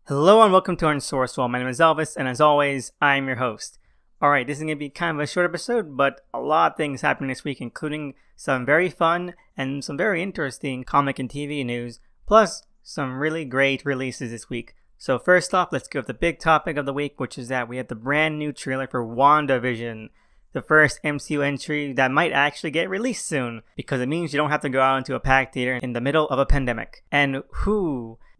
Hello and welcome to Unsourced Wall. My name is Elvis, and as always, I'm your host. Alright, this is going to be kind of a short episode, but a lot of things happening this week, including some very fun and some very interesting comic and TV news, plus some really great releases this week. So first off, let's go with the big topic of the week, which is that we have the brand new trailer for WandaVision, the first MCU entry that might actually get released soon, because it means you don't have to go out into a packed theater in the middle of a pandemic. And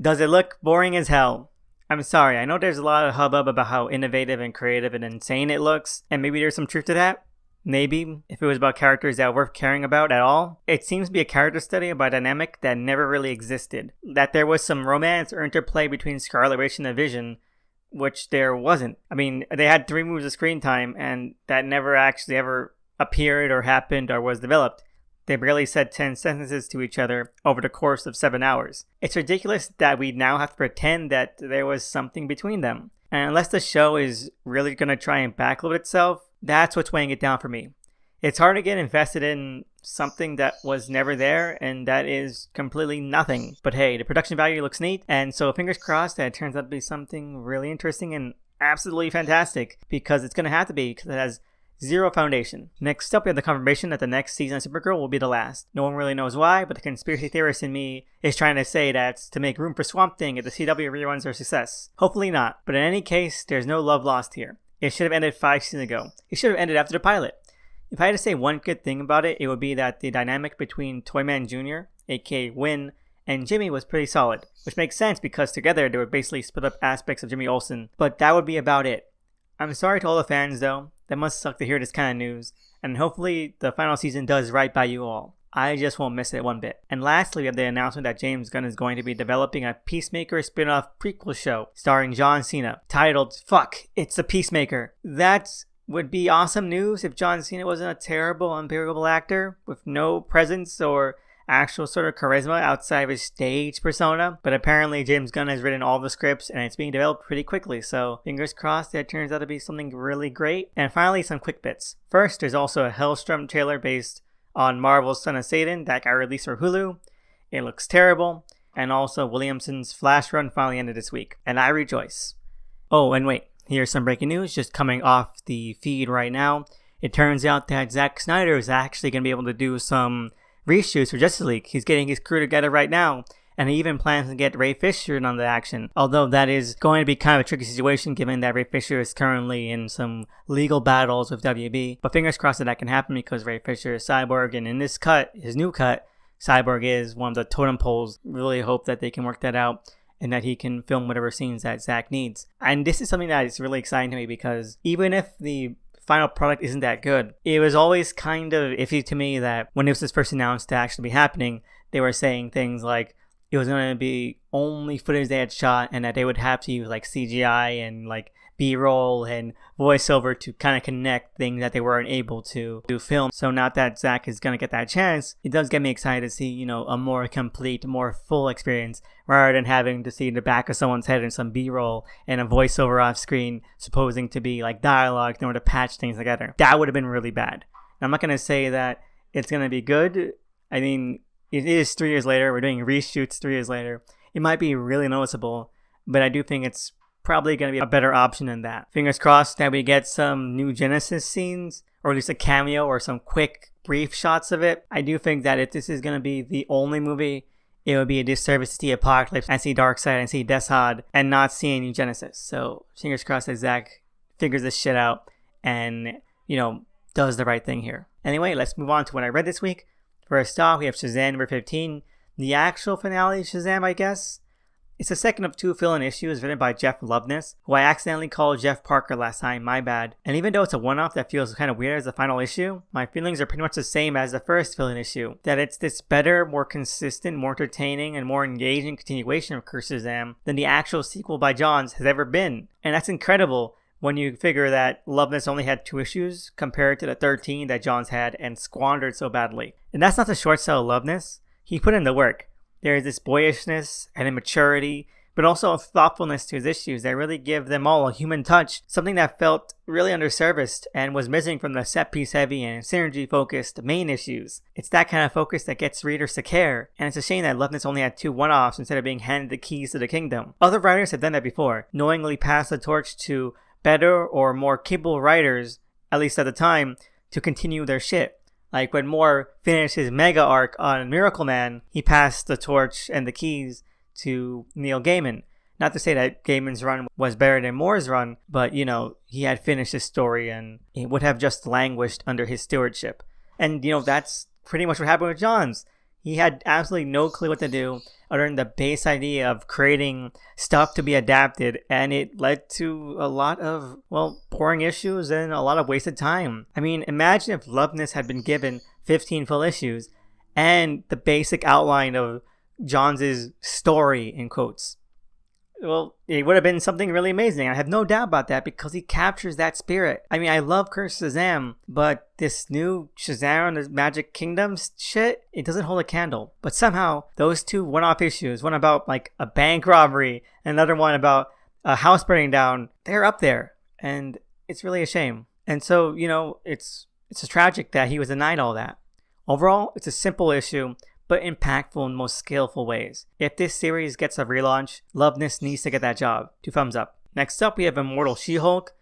does it look boring as hell? I'm sorry, I know there's a lot of hubbub about how innovative and creative and insane it looks, and maybe there's some truth to that. Maybe, if it was about characters that are worth caring about at all. It seems to be a character study about a dynamic that never really existed. That there was some romance or interplay between Scarlet Witch and the Vision, which there wasn't. I mean, they had 3 movies of screen time, and that never actually ever appeared or happened or was developed. They barely said 10 sentences to each other over the course of 7 hours. It's ridiculous that we now have to pretend that there was something between them. And unless the show is really going to try and backload itself, that's what's weighing it down for me. It's hard to get invested in something that was never there, and that is completely nothing. But hey, the production value looks neat, and so fingers crossed that it turns out to be something really interesting and absolutely fantastic, because it's going to have to be, because it has zero foundation. Next up, we have the confirmation that the next season of Supergirl will be the last. No one really knows why, but the conspiracy theorist in me is trying to say that's to make room for Swamp Thing if the CW reruns are a success. Hopefully not, but in any case, there's no love lost here. It should have ended 5 seasons ago. It should have ended after the pilot. If I had to say one good thing about it, it would be that the dynamic between Toyman Jr., aka Win, and Jimmy was pretty solid, which makes sense because together they would basically split up aspects of Jimmy Olsen, but that would be about it. I'm sorry to all the fans though, that must suck to hear this kind of news, and hopefully the final season does right by you all. I just won't miss it one bit. And lastly, we have the announcement that James Gunn is going to be developing a Peacemaker spin-off prequel show starring John Cena, titled Fuck, It's a Peacemaker. That would be awesome news if John Cena wasn't a terrible, unbearable actor with no presence or actual sort of charisma outside of his stage persona, but apparently James Gunn has written all the scripts and it's being developed pretty quickly, so fingers crossed that turns out to be something really great. And finally, some quick bits. First, there's also a Hellstrom trailer based on Marvel's Son of Satan that got released for Hulu. It looks terrible, and also Williamson's Flash run finally ended this week, and I rejoice. Oh, and wait, here's some breaking news just coming off the feed right now. It turns out that Zack Snyder is actually going to be able to do some reshoots for Justice League. He's getting his crew together right now, and he even plans to get Ray Fisher in on the action. Although that is going to be kind of a tricky situation given that Ray Fisher is currently in some legal battles with WB. But fingers crossed that can happen because Ray Fisher is Cyborg, and in this cut, his new cut, Cyborg is one of the totem poles. Really hope that they can work that out and that he can film whatever scenes that Zack needs. And this is something that is really exciting to me because even if the final product isn't that good, it was always kind of iffy to me that when it was first announced to actually be happening, they were saying things like it was going to be only footage they had shot and that they would have to use like CGI and like B-roll and voiceover to kind of connect things that they weren't able to do film. So now that Zack is going to get that chance, it does get me excited to see, a more complete, more full experience rather than having to see the back of someone's head in some B-roll and a voiceover off screen supposing to be like dialogue in order to patch things together. That would have been really bad. Now, I'm not going to say that it's going to be good. I mean, it is 3 years later. We're doing reshoots 3 years later. It might be really noticeable, but I do think it's probably going to be a better option than that. Fingers crossed that we get some new Genesis scenes, or at least a cameo or some quick, brief shots of it. I do think that if this is going to be the only movie, it would be a disservice to see Apocalypse and see Darkseid and see Deathsad and not see any Genesis. So fingers crossed that Zack figures this shit out and, does the right thing here. Anyway, let's move on to what I read this week. First off, we have Shazam number 15, the actual finale of Shazam, I guess. It's the second of 2 fill-in issues written by Jeff Loveness, who I accidentally called Jeff Parker last time, my bad. And even though it's a one-off that feels kind of weird as the final issue, my feelings are pretty much the same as the first fill-in issue. That it's this better, more consistent, more entertaining, and more engaging continuation of Curse Shazam than the actual sequel by Johns has ever been. And that's incredible when you figure that Loveness only had 2 issues compared to the 13 that Johns had and squandered so badly. And that's not the short sell of Loveness. He put in the work. There is this boyishness and immaturity but also a thoughtfulness to his issues that really give them all a human touch, something that felt really underserviced and was missing from the set-piece heavy and synergy-focused main issues. It's that kind of focus that gets readers to care, and it's a shame that Loveness only had 2 one-offs instead of being handed the keys to the kingdom. Other writers have done that before, knowingly passed the torch to better or more capable writers, at least at the time, to continue their shit. Like when Moore finished his mega arc on Miracle Man, he passed the torch and the keys to Neil Gaiman. Not to say that Gaiman's run was better than Moore's run, but he had finished his story and it would have just languished under his stewardship. And that's pretty much what happened with Johns. He had absolutely no clue what to do other than the base idea of creating stuff to be adapted, and it led to a lot of, boring issues and a lot of wasted time. I mean, imagine if Loveness had been given 15 full issues and the basic outline of Johns' story, in quotes. Well, it would have been something really amazing. I have no doubt about that because he captures that spirit. I mean, I love Curse Shazam, but this new Shazam and the Magic Kingdoms shit, it doesn't hold a candle. But somehow, those 2 one-off issues, one about like a bank robbery, and another one about a house burning down, they're up there. And it's really a shame. And so, it's tragic that he was denied all that. Overall, it's a simple issue, but impactful in most skillful ways. If this series gets a relaunch, Loveness needs to get that job. 2 thumbs up. Next up, we have Immortal She-Hulk,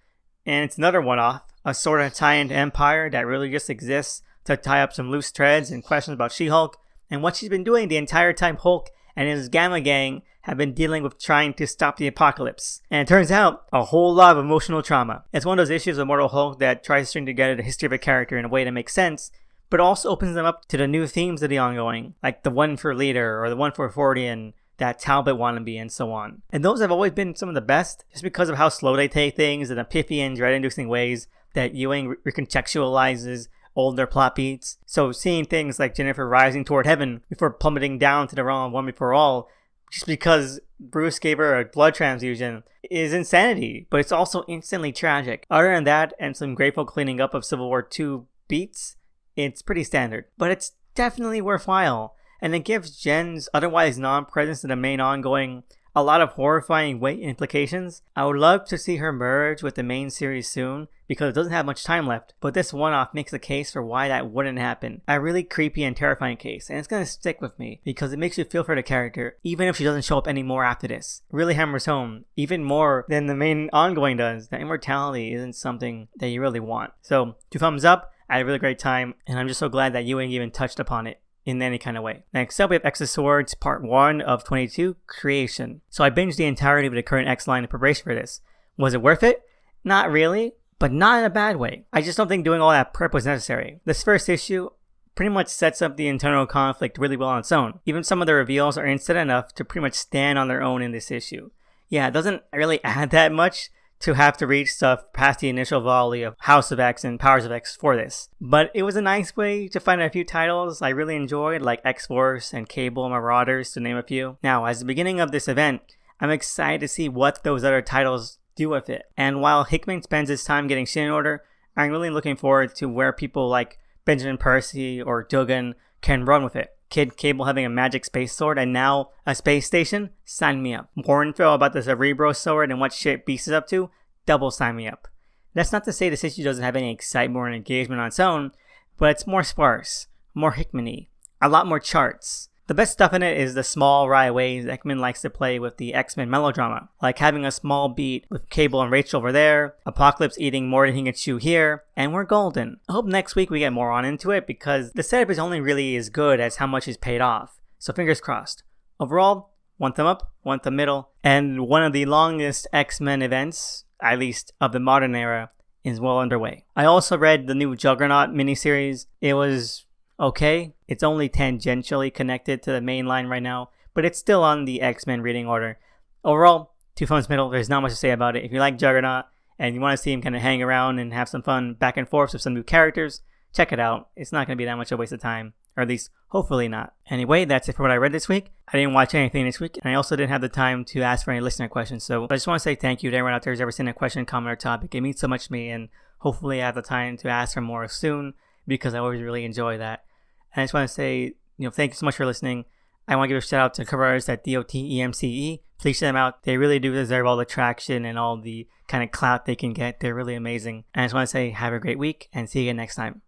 and it's another one-off, a sort of tie-in to Empire that really just exists to tie up some loose threads and questions about She-Hulk and what she's been doing the entire time Hulk and his Gamma Gang have been dealing with trying to stop the apocalypse. And it turns out, a whole lot of emotional trauma. It's one of those issues of Immortal Hulk that tries to string together the history of a character in a way that makes sense, but also opens them up to the new themes of the ongoing, like the one for Leader or the one for Fortean, that Talbot wannabe, and so on. And those have always been some of the best, just because of how slow they take things in epiphany and dread-inducing ways that Ewing recontextualizes older plot beats. So seeing things like Jennifer rising toward heaven before plummeting down to the realm of One Before All, just because Bruce gave her a blood transfusion, is insanity, but it's also instantly tragic. Other than that, and some grateful cleaning up of Civil War II beats, it's pretty standard, but it's definitely worthwhile, and it gives Jen's otherwise non-presence in the main ongoing a lot of horrifying weight and implications. I would love to see her merge with the main series soon, because it doesn't have much time left, but this one-off makes a case for why that wouldn't happen. A really creepy and terrifying case, and it's gonna stick with me, because it makes you feel for the character, even if she doesn't show up anymore after this. It really hammers home, even more than the main ongoing does, that immortality isn't something that you really want. So, 2 thumbs up. I had a really great time, and I'm just so glad that Ewing even touched upon it in any kind of way. Next up, we have X of Swords Part 1 of 22, Creation. So I binged the entirety of the current X line in preparation for this. Was it worth it? Not really, but not in a bad way. I just don't think doing all that prep was necessary. This first issue pretty much sets up the internal conflict really well on its own. Even some of the reveals are instant enough to pretty much stand on their own in this issue. Yeah, it doesn't really add that much to have to read stuff past the initial volley of House of X and Powers of X for this. But it was a nice way to find a few titles I really enjoyed, like X-Force and Cable Marauders, to name a few. Now, as the beginning of this event, I'm excited to see what those other titles do with it. And while Hickman spends his time getting shit in order, I'm really looking forward to where people like Benjamin Percy or Duggan can run with it. Kid Cable having a magic space sword and now a space station? Sign me up. More info about the Cerebro sword and what shit Beast is up to? Double sign me up. That's not to say this issue doesn't have any excitement or engagement on its own, but it's more sparse, more Hickman-y, a lot more charts. The best stuff in it is the small, wry ways Hickman likes to play with the X-Men melodrama, like having a small beat with Cable and Rachel over there, Apocalypse eating more than he can chew here, and we're golden. I hope next week we get more on into it, because the setup is only really as good as how much is paid off, so fingers crossed. Overall, 1 thumb up, 1 thumb middle, and one of the longest X-Men events, at least of the modern era, is well underway. I also read the new Juggernaut miniseries. It was okay. It's only tangentially connected to the main line right now, but it's still on the X-Men reading order. Overall, 2 thumbs middle. There's not much to say about it. If you like Juggernaut and you want to see him kind of hang around and have some fun back and forth with some new characters, check it out. It's not going to be that much a waste of time, or at least hopefully not. Anyway, that's it for what I read this week. I didn't watch anything this week, and I also didn't have the time to ask for any listener questions, so I just want to say thank you to everyone out there who's ever sent a question, comment, or topic. It means so much to me, and hopefully I have the time to ask for more soon, because I always really enjoy that. And I just want to say, thank you so much for listening. I want to give a shout out to cover artists at DOTEMCE. Please check them out. They really do deserve all the traction and all the kind of clout they can get. They're really amazing. And I just want to say have a great week and see you again next time.